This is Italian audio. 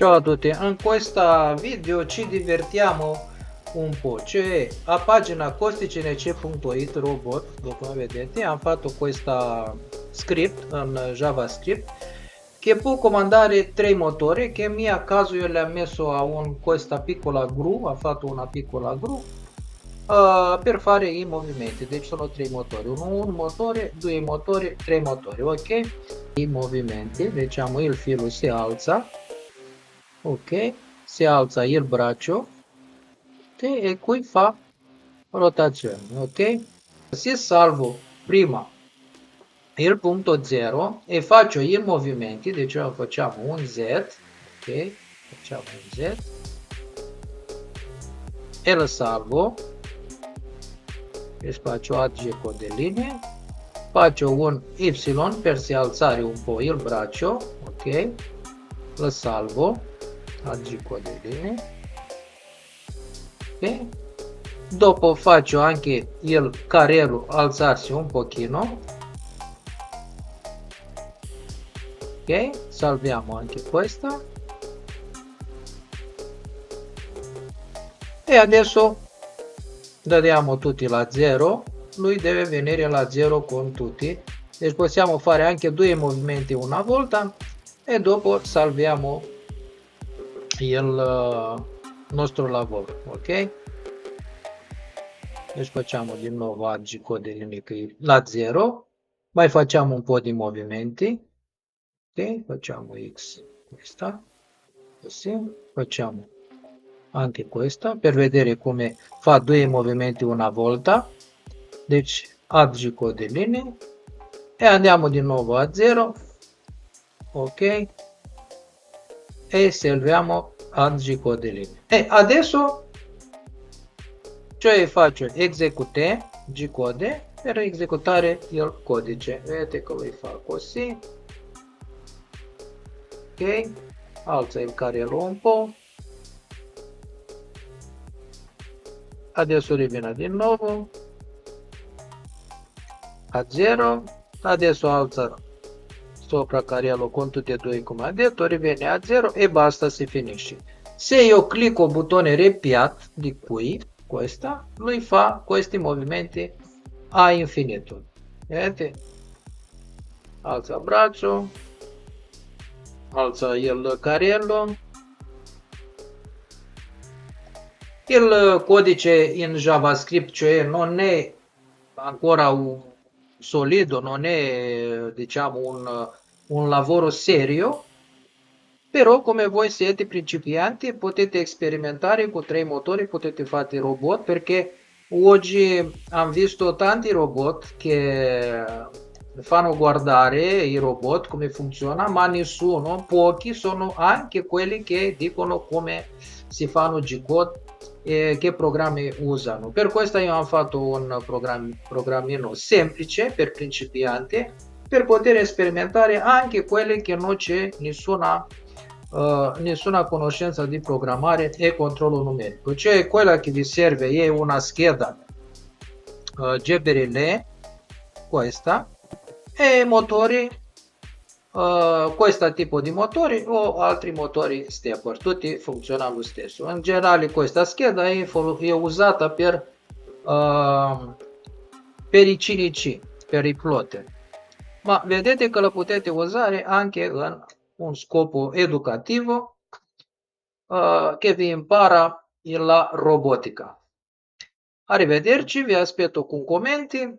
Ciao a tutti, in questo video ci divertiamo un po', cioè a pagina costicnc.it robot, come vedete, hanno fatto questa script in JavaScript che può comandare tre motori, che in mio caso io le ho messo a questa piccola gru, ha fatto una piccola gru per fare i movimenti, deci sono tre motori, un motore, due motori, tre motori, ok? I movimenti, diciamo il filo si alza, ok, si alza il braccio e qui fa rotazione, ok? Se salvo prima il punto 0 e faccio i movimenti, diciamo facciamo un Z, ok? Facciamo un Z e lo salvo e faccio aggiungo delle linee, faccio un Y per si alzare un po' il braccio, ok? Lo salvo, aggiungo delle linee, ok? Dopo faccio anche il carrello alzarsi un pochino, ok? Salviamo anche questa e adesso diamo tutti la 0, lui deve venire la 0 con tutti, e possiamo fare anche due movimenti una volta e dopo salviamo il nostro lavoro, ok? Deci facciamo di nuovo oggi codeline la 0, mai facciamo un po' di movimenti, ok? Facciamo X, questa, così, facciamo anche questa per vedere come fa due movimenti una volta, deci aggiungo delle linee e andiamo di nuovo a 0, ok? E salviamo aggiungo delle linee. E adesso cioè faccio esecute G-code per esecutare il codice, vedete come fa così, ok, alza il carrello un po', adesso riviene di nuovo a 0, adesso alza sopra carrello con tutti e due i comandetti, riviene a 0 e basta, si finisce. Se io clicco il bottone repeat di qui, questa, lui fa questi movimenti a infinito, vedete? Alza il braccio, alza il carrello. Il codice in JavaScript, cioè non è ancora solido, non è diciamo un lavoro serio, però come voi siete principianti potete sperimentare con tre motori, potete fare robot perché oggi hanno visto tanti robot che fanno guardare i robot come funziona, ma nessuno, pochi sono anche quelli che dicono come si fanno G-code e che programmi usano. Per questo io ho fatto un programmino semplice per principianti per poter sperimentare anche quelli che non c'è nessuna conoscenza di programmare e controllo numerico, cioè quella che vi serve è una scheda GBRL, questa, e motori, questo tipo di motori o altri motori stepper, tutti funzionano lo stesso. In generale questa scheda è usata per i CNC, per i plotter, ma vedete che la potete usare anche in un scopo educativo che vi impara la robotica. Arrivederci, vi aspetto con commenti